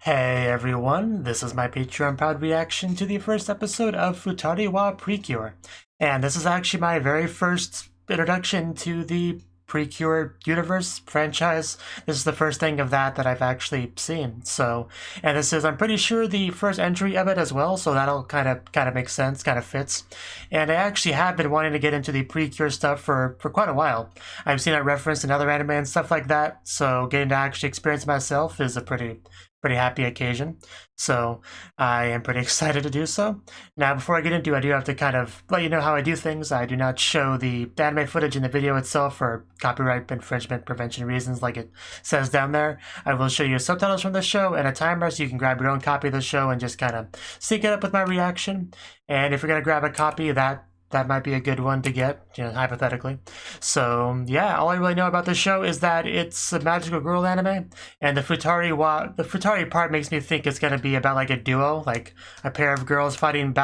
Hey everyone, this is my Patreon proud reaction to the first episode of Futari wa Precure. And this is actually my very first introduction to the Precure universe franchise. This is the first thing of that I've actually seen. So, and this is, I'm pretty sure, the first entry of it as well, so that'll kind of make sense, kind of fits. And I actually have been wanting to get into the Precure stuff for quite a while. I've seen it referenced in other anime and stuff like that, so getting to actually experience myself is a pretty happy occasion. So I am pretty excited to do so. Now, before I get into it, I do have to kind of let you know how I do things. I do not show the anime footage in the video itself for copyright infringement prevention reasons, like it says down there. I will show you subtitles from the show and a timer so you can grab your own copy of the show and just kind of sync it up with my reaction. And if you're going to grab a copy, that might be a good one to get, hypothetically. So, yeah, all I really know about the show is that it's a magical girl anime, and the Futari part makes me think it's going to be about, like, a duo, like a pair of girls fighting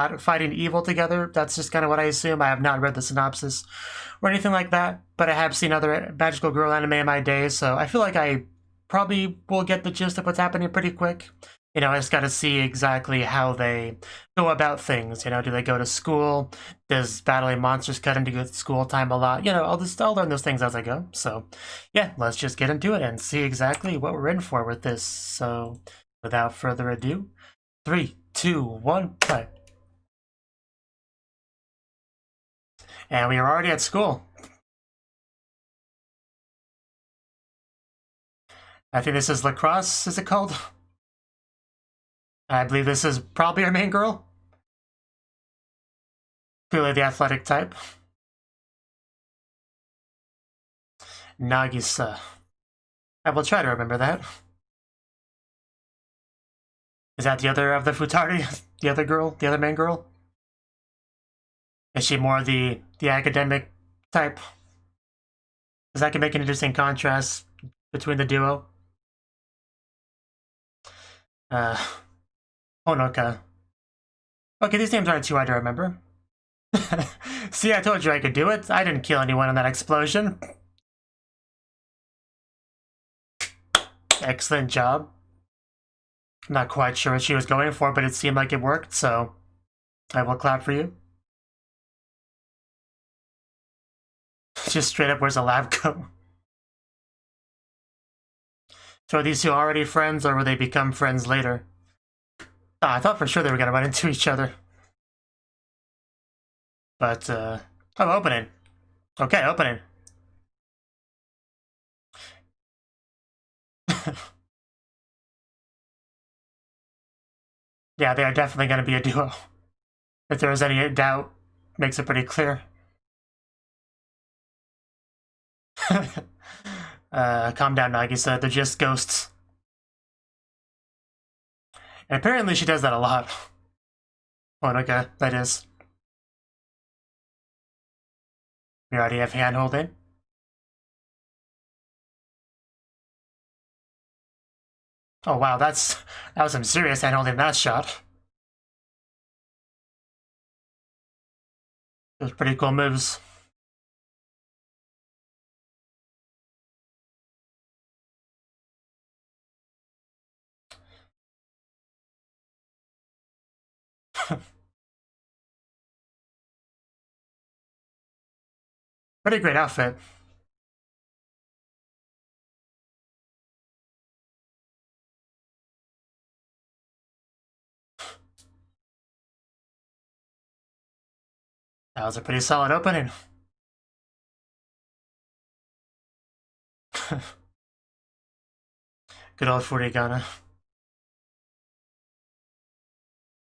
evil together. That's just kind of what I assume. I have not read the synopsis or anything like that, but I have seen other magical girl anime in my day, so I feel like I probably will get the gist of what's happening pretty quick. I just got to see exactly how they go about things. Do they go to school? Does battling monsters cut into school time a lot? I'll learn those things as I go. So, yeah, let's just get into it and see exactly what we're in for with this. So, without further ado, 3, 2, 1, play. And we are already at school. I think this is lacrosse, is it called? I believe this is probably our main girl. Clearly the athletic type. Nagisa. I will try to remember that. Is that the other of the Futari? The other girl? The other main girl? Is she more the academic type? Because that can make an interesting contrast between the duo. Honoka. Okay, these names aren't too hard to remember. See, I told you I could do it. I didn't kill anyone in that explosion. Excellent job. I'm not quite sure what she was going for, but it seemed like it worked, so I will clap for you. Just straight up, where's the lab go? So are these two already friends, or will they become friends later? I thought for sure they were gonna run into each other. But, oh, opening. Okay, opening. Yeah, they are definitely gonna be a duo. If there was any doubt, makes it pretty clear. Calm down, Nagisa. They're just ghosts. And apparently she does that a lot. Honoka, that is. We already have hand-holding. Oh wow, that was some serious hand-holding in that shot. Those pretty cool moves. Pretty great outfit. That was a pretty solid opening. Good old Furigana.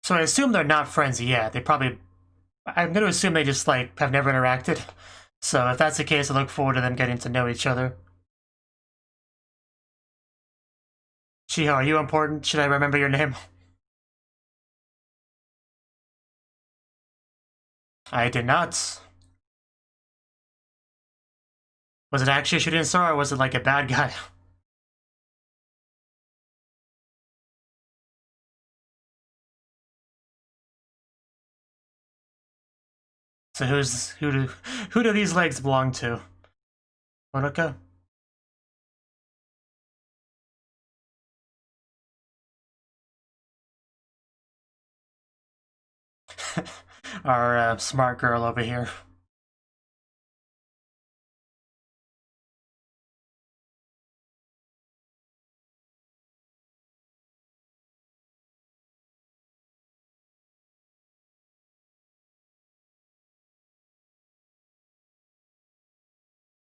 So I assume they're not friends yet. They probably... I'm going to assume they just, like, have never interacted. So if that's the case, I look forward to them getting to know each other. Shiho, are you important? Should I remember your name? I did not. Was it actually a shooting star, or was it like a bad guy? So who do these legs belong to? Honoka? Our smart girl over here.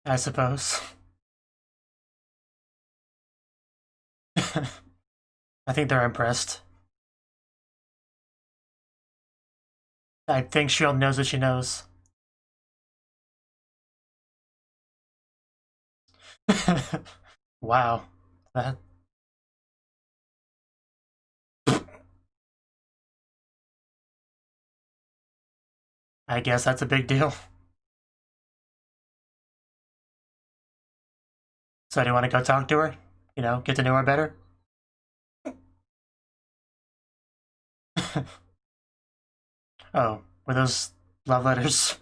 I suppose. I think they're impressed. I think she knows what she knows. Wow. That... I guess that's a big deal. So do you want to go talk to her? You know, get to know her better? Oh, were those love letters?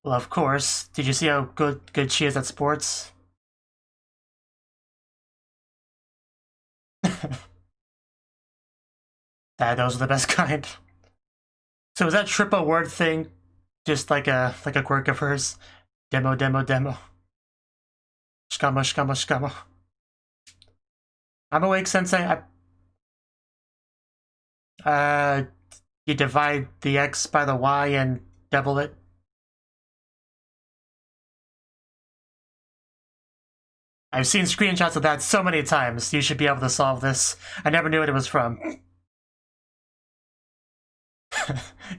Well, of course. Did you see how good she is at sports? Those are the best kind. So is that triple word thing just like a quirk of hers? Demo, demo, demo. Shkamo, shkamo, shkamo. I'm awake, Sensei. You divide the X by the Y and double it. I've seen screenshots of that so many times. You should be able to solve this. I never knew what it was from.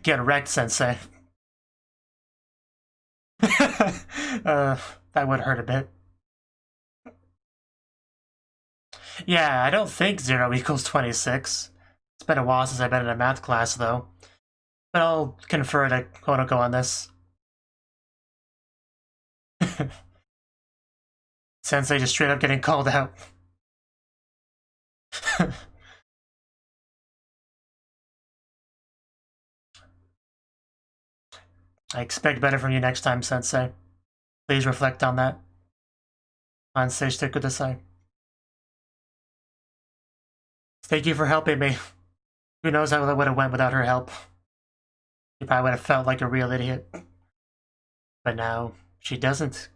Get wrecked, Sensei. That would hurt a bit. Yeah, I don't think 0 equals 26. It's been a while since I've been in a math class, though. But I'll confer to Konoko on this. Sensei just straight up getting called out. I expect better from you next time, Sensei. Please reflect on that. Ansei shite kudasai. Thank you for helping me. Who knows how it would have went without her help. She probably would have felt like a real idiot. But now, she doesn't.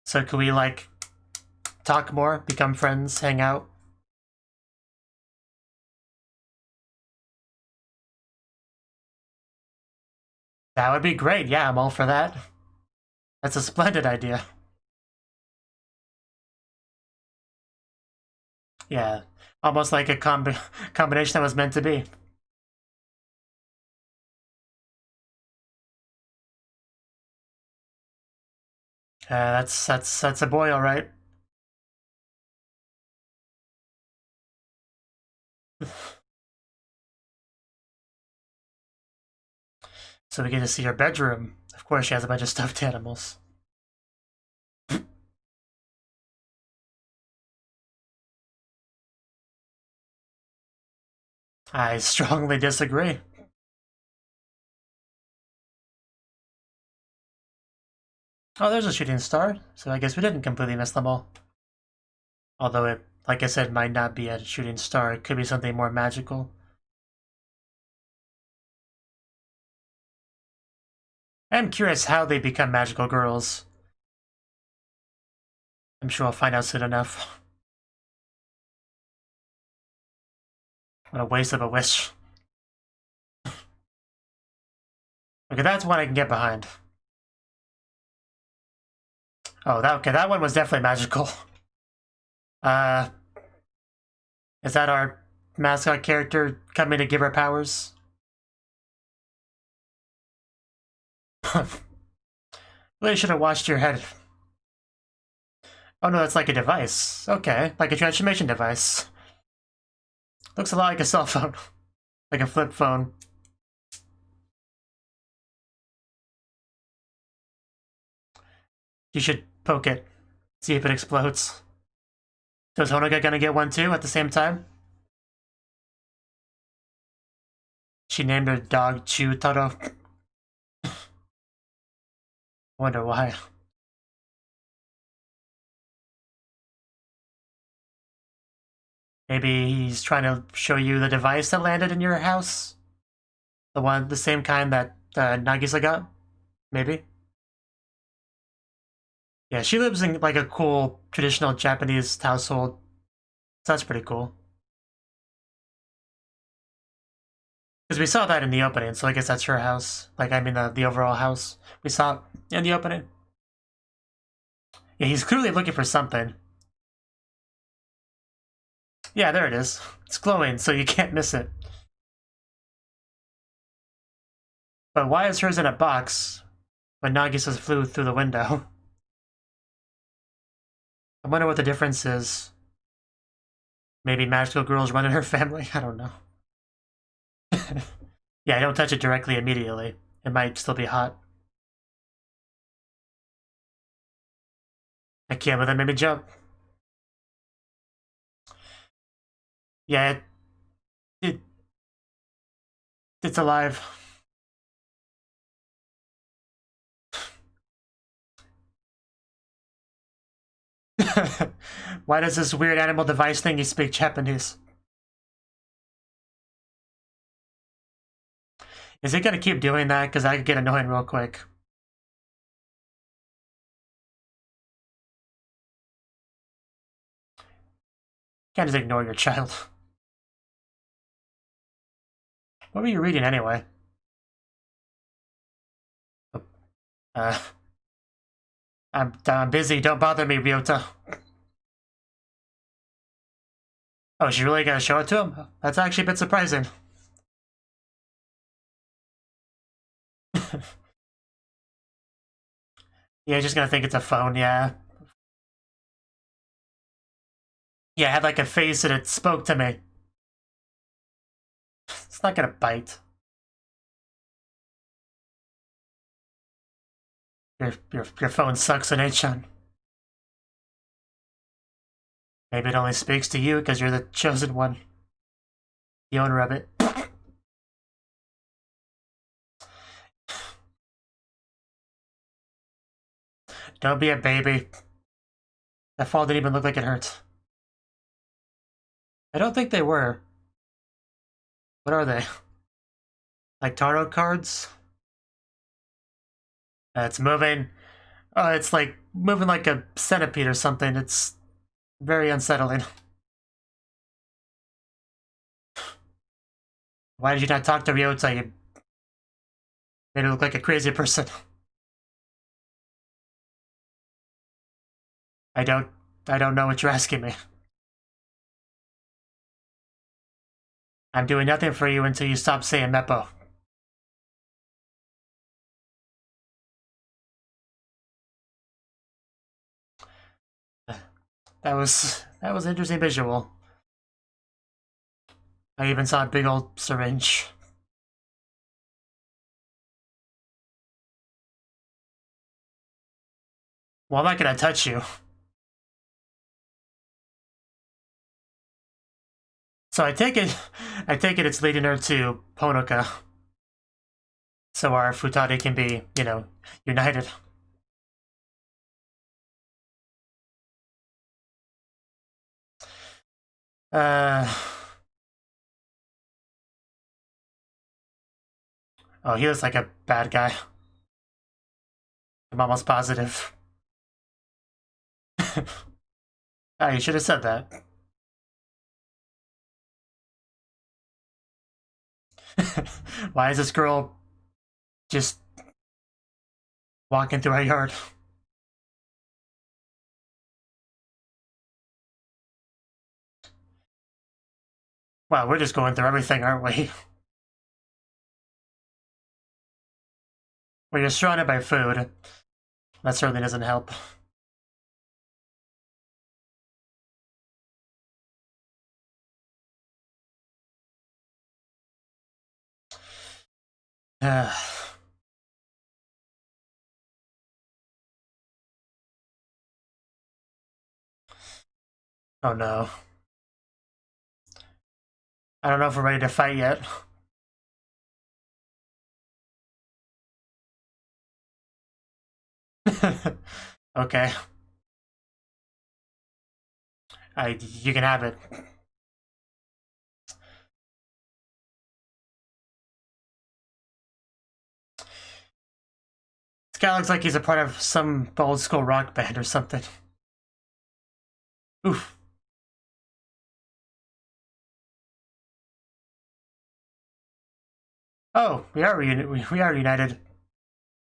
So could we, like, talk more, become friends, hang out? That would be great. Yeah, I'm all for that. That's a splendid idea. Yeah, almost like a combination that was meant to be. That's a boy, all right. So we get to see her bedroom. Of course, she has a bunch of stuffed animals. I strongly disagree. Oh, there's a shooting star, so I guess we didn't completely miss them all. Although it, like I said, might not be a shooting star. It could be something more magical. I'm curious how they become magical girls. I'm sure I'll find out soon enough. What a waste of a wish. Okay, that's one I can get behind. Oh, that one was definitely magical. Is that our mascot character coming to give her powers? Really should have watched your head. Oh no, that's like a device. Okay, like a transformation device. Looks a lot like a cell phone. Like a flip phone. You should poke it. See if it explodes. So is Honoga gonna get one too at the same time? She named her dog Taro. Wonder why. Maybe he's trying to show you the device that landed in your house? The same kind that Nagisa got? Maybe? Yeah, she lives in like a cool traditional Japanese household. So that's pretty cool. Because we saw that in the opening, so I guess that's her house. Like, I mean, the overall house we saw in the opening. Yeah, he's clearly looking for something. Yeah, there it is. It's glowing, so you can't miss it. But why is hers in a box when Nagisa's flew through the window? I wonder what the difference is. Maybe magical girls run in her family? I don't know. Yeah, don't touch it directly immediately. It might still be hot. I can't believe that made me jump. Yeah, it's alive. Why does this weird animal device thingy speak Japanese? Is it gonna keep doing that? Because I could get annoying real quick. Can't just ignore your child. What were you reading anyway? Uh, I'm busy. Don't bother me, Ryota. Oh, she really gonna show it to him? That's actually a bit surprising. Yeah, just gonna think it's a phone, yeah. Yeah, it had like a face and it spoke to me. It's not gonna bite. Your phone sucks in H-chan. Maybe it only speaks to you because you're the chosen one. The owner of it. Don't be a baby. That fall didn't even look like it hurt. I don't think they were. What are they? Like tarot cards? It's moving. Oh, it's like moving like a centipede or something. It's very unsettling. Why did you not talk to Ryota? You made her look like a crazy person. I don't know what you're asking me. I'm doing nothing for you until you stop saying Meppo. That was an interesting visual. I even saw a big old syringe. Well, I'm not gonna touch you. So I take it it's leading her to Ponoka. So our Futari can be, you know, united. Oh, he looks like a bad guy. I'm almost positive. Oh, you should have said that. Why is this girl just walking through our yard? Wow, we're just going through everything, aren't we? We're just surrounded by food. That certainly doesn't help. Oh no. I don't know if we're ready to fight yet. Okay. You can have it. guy looks like he's a part of some old school rock band or something. Oof. Oh, we are united.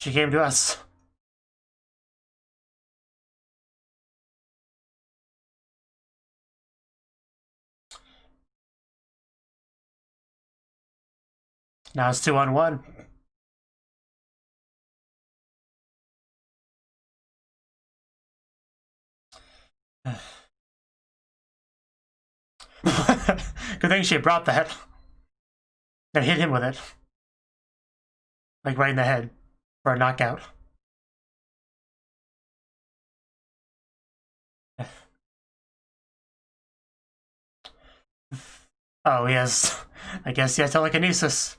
She came to us. Now it's 2-on-1. Good thing she brought that. And hit him with it. Like right in the head. For a knockout. Oh, yes. I guess he has telekinesis.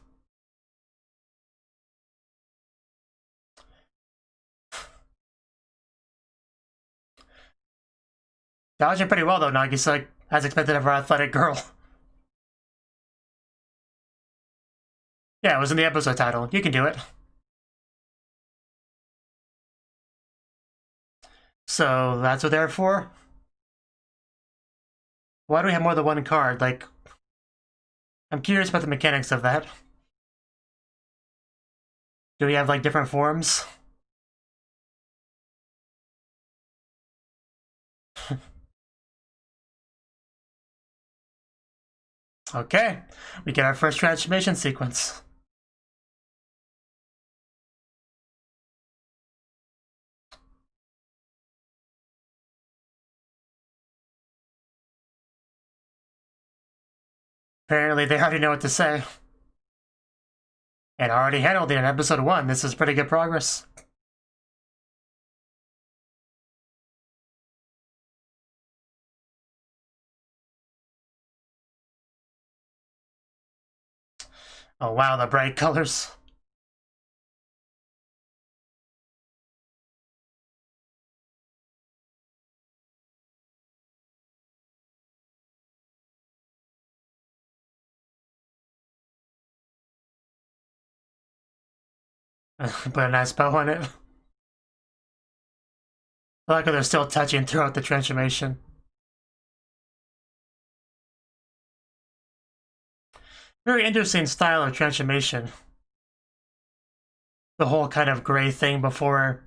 Dodging pretty well though, Nagi's like, as expected of our athletic girl. Yeah, it was in the episode title. You can do it. So that's what they're for? Why do we have more than one card? Like, I'm curious about the mechanics of that. Do we have like different forms? Okay, we get our first transformation sequence. Apparently they already know what to say. And already handled it in episode 1. This is pretty good progress. Oh wow, the bright colors. Put a nice bow on it. I like how they're still touching throughout the transformation. Very interesting style of transformation. The whole kind of gray thing before,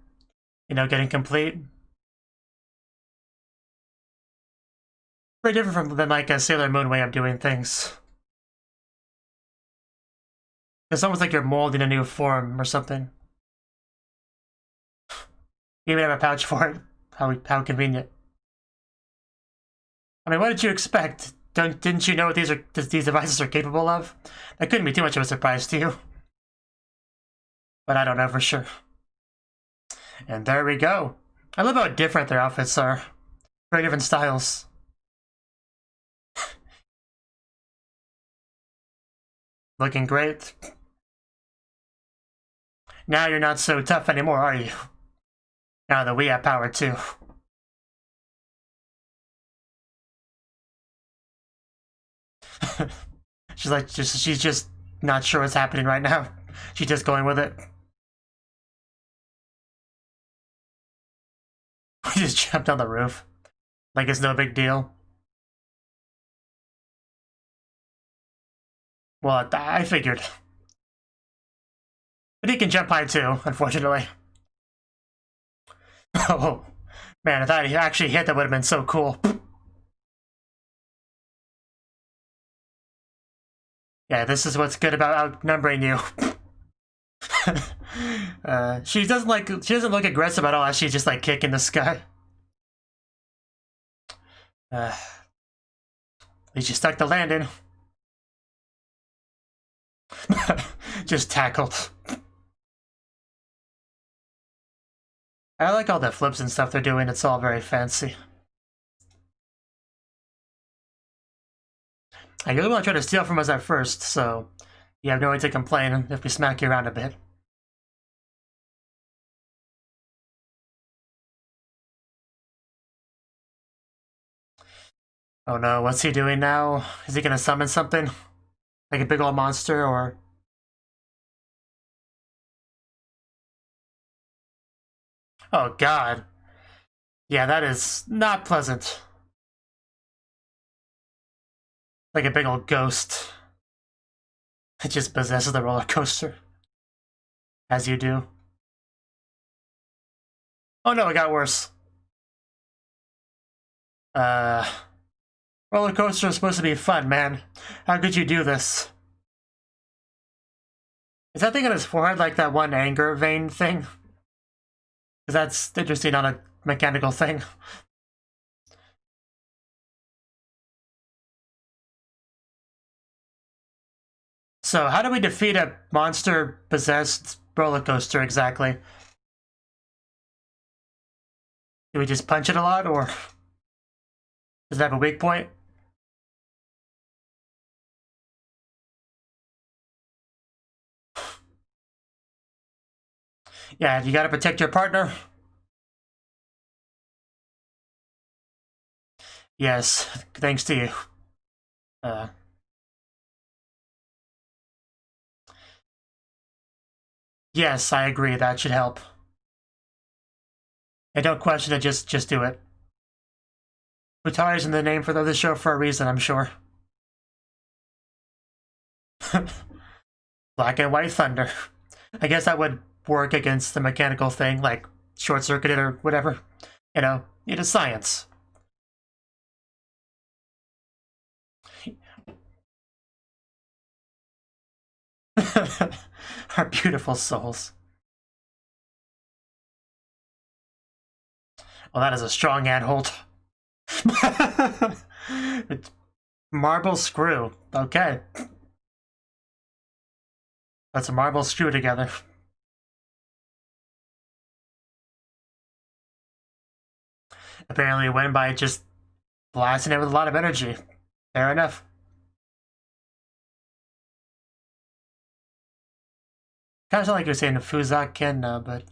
you know, getting complete. Very different than like a Sailor Moon way of doing things. It's almost like you're molding a new form or something. You even have a pouch for it. How convenient. I mean, what did you expect? Didn't you know what these devices are capable of? That couldn't be too much of a surprise to you. But I don't know for sure. And there we go. I love how different their outfits are. Very different styles. Looking great. Now you're not so tough anymore, are you? Now that we have power too. She's just not sure what's happening right now. She's just going with it. We just jumped on the roof. Like it's no big deal. Well, I figured. But he can jump high too, unfortunately. Oh, man, I thought he actually hit, that would have been so cool. Yeah, this is what's good about outnumbering you. She doesn't look aggressive at all as she's just like kicking the sky. At least you stuck the landing. Just tackled. I like all the flips and stuff they're doing. It's all very fancy. I really want to try to steal from us at first, so you have no way to complain if we smack you around a bit. Oh no, what's he doing now? Is he gonna summon something? Like a big old monster, or... Oh god. Yeah, that is not pleasant. Like a big old ghost. It just possesses the roller coaster. As you do. Oh no, it got worse. Roller coaster is supposed to be fun, man. How could you do this? Is that thing on his forehead like that one anger vein thing? Because that's interesting on a mechanical thing. So, how do we defeat a monster-possessed roller coaster exactly? Do we just punch it a lot, or does it have a weak point? Yeah, you gotta protect your partner. Yes, thanks to you. Yes, I agree, that should help. And don't question it, just do it. Futari's in the name for the show for a reason, I'm sure. Black and white thunder. I guess that would work against the mechanical thing, like short-circuited or whatever. You know, it is science. Our beautiful souls. Well, that is a strong handhold. Marble screw. Okay. Let's marble screw together. Apparently it went by just blasting it with a lot of energy. Fair enough. Kind of sound like you're saying Fuzaken, but...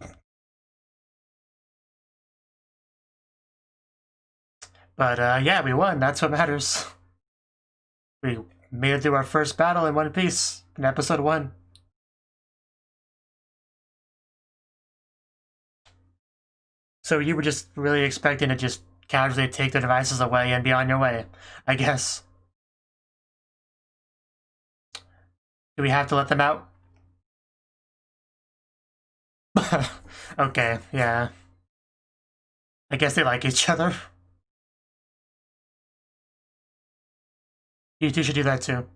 But, yeah, we won. That's what matters. We made it through our first battle in one piece in episode 1. So you were just really expecting to just casually take the devices away and be on your way, I guess. Do we have to let them out? Okay, yeah. I guess they like each other. You two should do that too.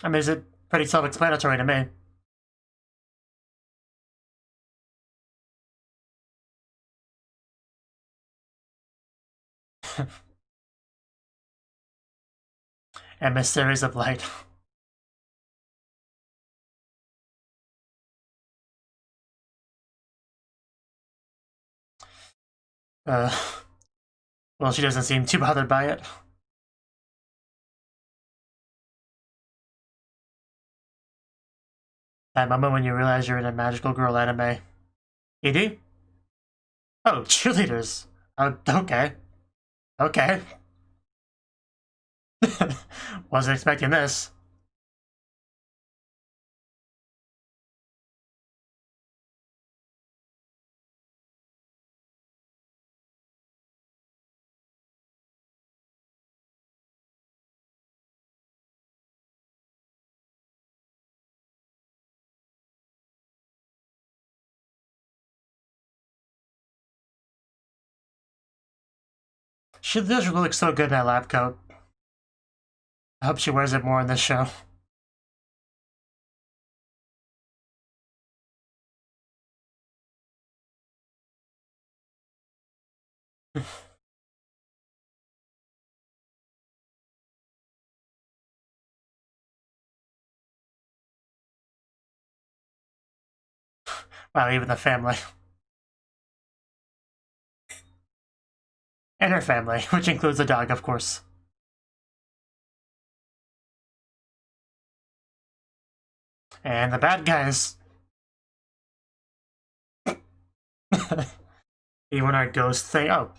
I mean, is it pretty self-explanatory to me? Emissaries of light. Well, she doesn't seem too bothered by it. That moment when you realize you're in a magical girl anime. ED? Oh, cheerleaders. Oh, okay. Okay. Wasn't expecting this. She does look so good in that lab coat. I hope she wears it more in this show. Wow, even the family. And her family, which includes the dog, of course. And the bad guys. Even our ghost thing. Oh.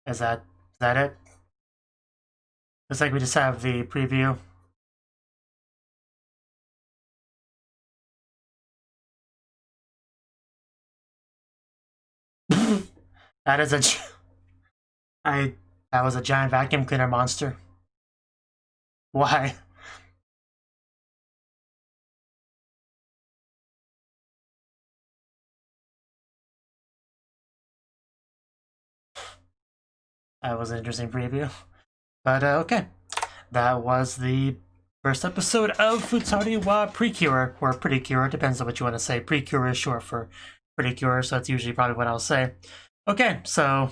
Is that it? Looks like we just have the preview. That is that was a giant vacuum cleaner monster. Why? That was an interesting preview. But okay, that was the first episode of Futari wa Precure, or Precure, depends on what you want to say. Precure is short for Precure, so that's usually probably what I'll say. Okay, so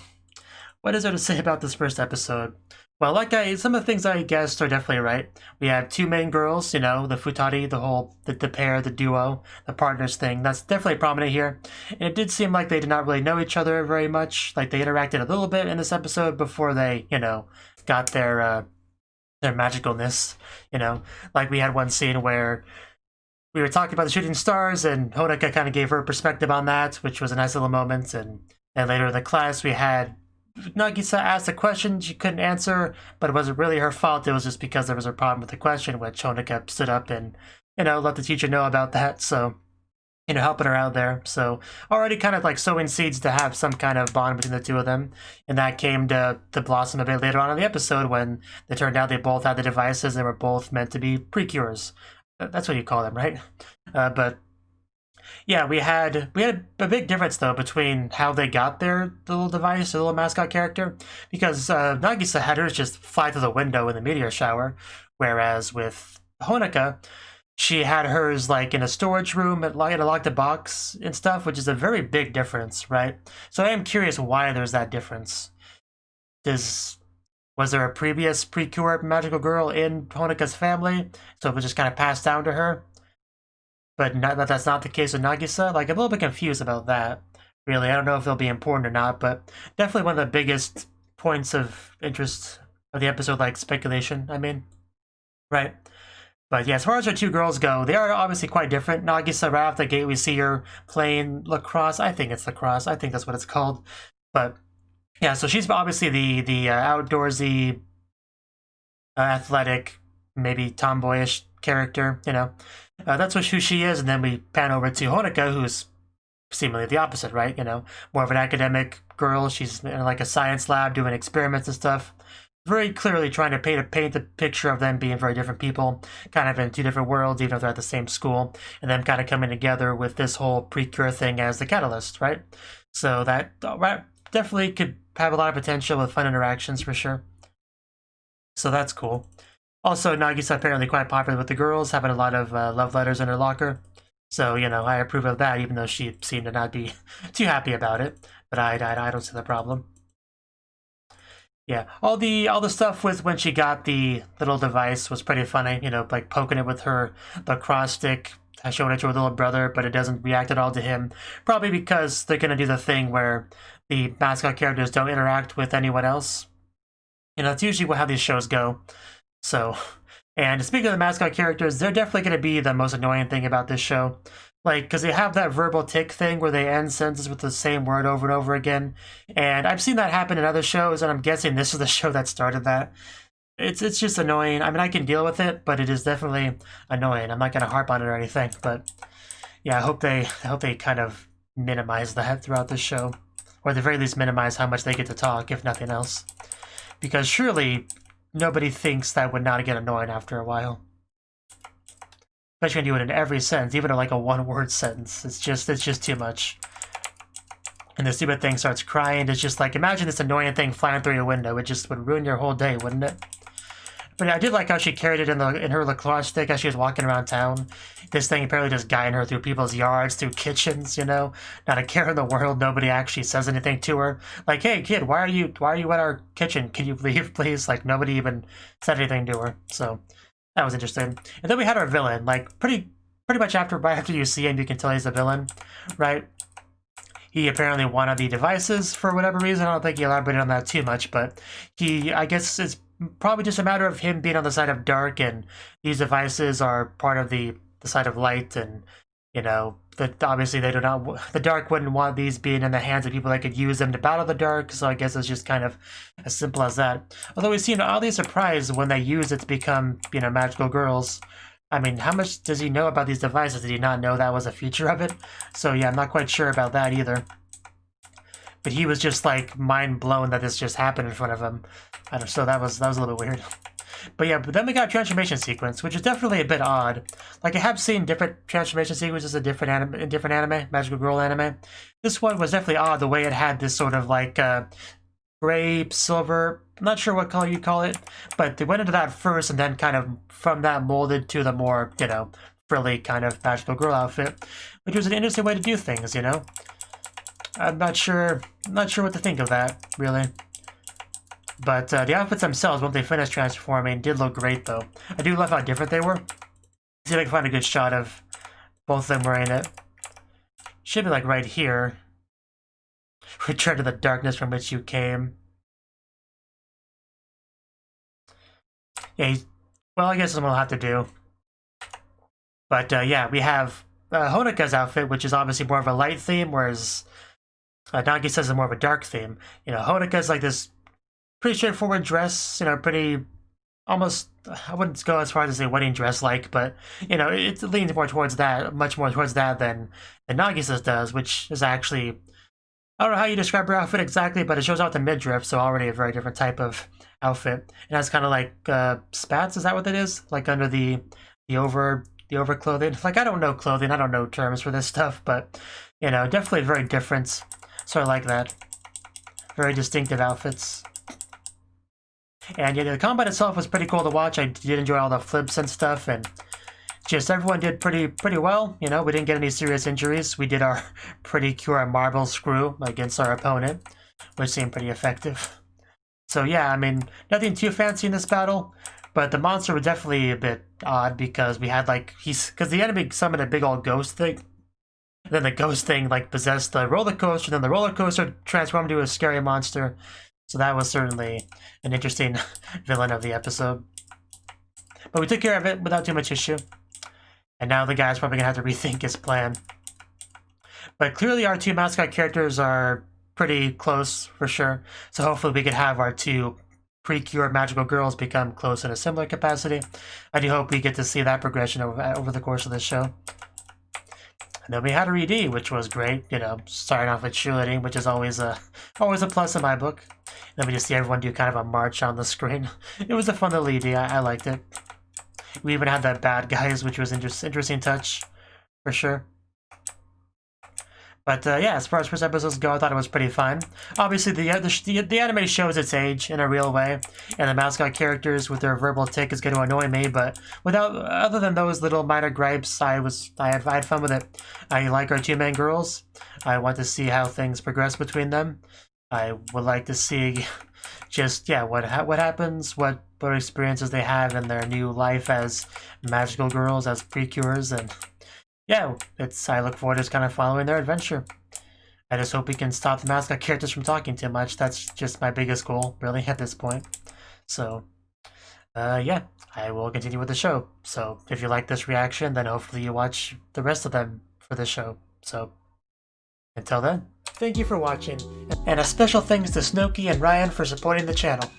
what is there to say about this first episode? Well, some of the things I guessed are definitely right. We have two main girls, you know, the Futari, the pair, the duo, the partners thing. That's definitely prominent here. And it did seem like they did not really know each other very much. Like, they interacted a little bit in this episode before they, you know, got their magicalness, you know. Like, we had one scene where we were talking about the shooting stars, and Honoka kind of gave her perspective on that, which was a nice little moment. And later in the class, we had Nagisa asked a question she couldn't answer, but it wasn't really her fault. It was just because there was a problem with the question, which Honoka stood up and, you know, let the teacher know about that. So, you know, helping her out there. So already kind of like sowing seeds to have some kind of bond between the two of them. And that came to blossom a bit later on in the episode when it turned out they both had the devices and were both meant to be precures. That's what you call them, right? But yeah, we had a big difference though between how they got their little device, their little mascot character, because Nagisa had hers just fly through the window in the meteor shower, whereas with Honoka, she had hers like in a storage room in a locked box and stuff, which is a very big difference, right? So I am curious why there's that difference. Was there a previous Precure magical girl in Honoka's family, so it was just kind of passed down to her? But that's not the case with Nagisa. Like, I'm a little bit confused about that, really. I don't know if they'll be important or not, but definitely one of the biggest points of interest of the episode, like speculation, I mean. Right. But yeah, as far as our two girls go, they are obviously quite different. Nagisa, right off the gate, we see her playing lacrosse. I think it's lacrosse. I think that's what it's called. But yeah, so she's obviously the outdoorsy, athletic, maybe tomboyish character, you know. That's who she is, and then we pan over to Honoka, who's seemingly the opposite, right? You know, more of an academic girl. She's in like a science lab doing experiments and stuff. Very clearly trying to paint the picture of them being very different people, kind of in two different worlds, even if they're at the same school, and them kind of coming together with this whole Precure thing as the catalyst, right? So that definitely could have a lot of potential with fun interactions for sure. So that's cool. Also, Nagisa apparently quite popular with the girls, having a lot of love letters in her locker. So, you know, I approve of that, even though she seemed to not be too happy about it. But I don't see the problem. Yeah, all the stuff with when she got the little device was pretty funny. You know, like poking it with her lacrosse stick, showing it to her little brother, but it doesn't react at all to him. Probably because they're gonna do the thing where the mascot characters don't interact with anyone else. You know, that's usually how these shows go. So, and speaking of the mascot characters, they're definitely gonna be the most annoying thing about this show. Like, because they have that verbal tick thing where they end sentences with the same word over and over again. And I've seen that happen in other shows, and I'm guessing this is the show that started that. It's just annoying. I mean, I can deal with it, but it is definitely annoying. I'm not going to harp on it or anything, but yeah, I hope they kind of minimize that throughout this show. Or at the very least minimize how much they get to talk, if nothing else. Because surely nobody thinks that would not get annoying after a while. Especially when you do it in every sentence, even in like a one-word sentence. It's just too much. And the stupid thing starts crying. It's just like, imagine this annoying thing flying through your window. It just would ruin your whole day, wouldn't it? But I did like how she carried it in her lacrosse stick as she was walking around town. This thing apparently just guiding her through people's yards, through kitchens, you know? Not a care in the world. Nobody actually says anything to her. Like, hey kid, why are you at our kitchen? Can you leave, please? Like, nobody even said anything to her. So that was interesting. And then we had our villain, like pretty much right after you see him, you can tell he's a villain, right? He apparently wanted the devices for whatever reason. I don't think he elaborated on that too much, but I guess it's probably just a matter of him being on the side of dark, and these devices are part of the side of light, and, you know, that obviously they do not. The Dark wouldn't want these being in the hands of people that could use them to battle the Dark. So I guess it's just kind of as simple as that. Although we seem oddly surprised when they use it to become, you know, magical girls. I mean, how much does he know about these devices? Did he not know that was a feature of it? So yeah, I'm not quite sure about that either. But he was just like mind blown that this just happened in front of him. So that was a little bit weird. But yeah, but then we got a transformation sequence, which is definitely a bit odd. Like I have seen different transformation sequences in different anime, magical girl anime. This one was definitely odd, the way it had this sort of like gray, silver, I'm not sure what color you call it, but they went into that first and then kind of from that molded to the more, you know, frilly kind of magical girl outfit, which was an interesting way to do things, you know? I'm not sure what to think of that, really. But the outfits themselves, once they finished transforming, did look great, though. I do love how different they were. See if I can find a good shot of both of them wearing it. Should be like right here. Return to the darkness from which you came. Yeah, well, I guess that's what we'll have to do. But yeah, we have Honeka's outfit, which is obviously more of a light theme, whereas Nagi says it's more of a dark theme. You know, Honeka's like this pretty straightforward dress, you know, pretty, almost, I wouldn't go as far as to say wedding dress-like, but, you know, it leans more towards that, much more towards that than Nagisa's does, which is actually, I don't know how you describe her outfit exactly, but it shows out the midriff, so already a very different type of outfit. It has kind of like spats, is that what it is? Like under the over clothing? Like, I don't know clothing, I don't know terms for this stuff, but, you know, definitely very different. So I like that. Very distinctive outfits. And yeah, the combat itself was pretty cool to watch. I did enjoy all the flips and stuff, and just everyone did pretty well. You know, we didn't get any serious injuries. We did our Precure marble screw against our opponent, which seemed pretty effective. So yeah, I mean, nothing too fancy in this battle, but the monster was definitely a bit odd because we had like, because the enemy summoned a big old ghost thing. And then the ghost thing like possessed the roller coaster, then the roller coaster transformed into a scary monster. So that was certainly an interesting villain of the episode. But we took care of it without too much issue. And now the guy's probably going to have to rethink his plan. But clearly our two mascot characters are pretty close, for sure. So hopefully we could have our two Precure magical girls become close in a similar capacity. I do hope we get to see that progression over the course of this show. And then we had a ED, which was great, you know, starting off with cheerleading, which is always a plus in my book. And then we just see everyone do kind of a march on the screen. It was a fun little ED, I liked it. We even had that bad guys, which was interesting touch, for sure. But yeah, as far as first episodes go, I thought it was pretty fun. Obviously, the anime shows its age in a real way, and the mascot characters with their verbal tick is going to annoy me. But other than those little minor gripes, I had fun with it. I like our two main girls. I want to see how things progress between them. I would like to see just what happens, what experiences they have in their new life as magical girls, as Precures, and yeah, I look forward to just kind of following their adventure. I just hope we can stop the mascot characters from talking too much. That's just my biggest goal, really, at this point. So, yeah, I will continue with the show. So, if you like this reaction, then hopefully you watch the rest of them for the show. So, until then, thank you for watching, and a special thanks to Cnouki and Ryan for supporting the channel.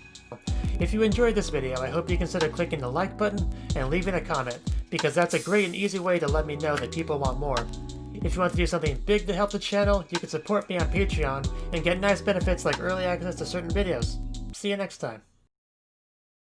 If you enjoyed this video, I hope you consider clicking the like button and leaving a comment, because that's a great and easy way to let me know that people want more. If you want to do something big to help the channel, you can support me on Patreon and get nice benefits like early access to certain videos. See you next time.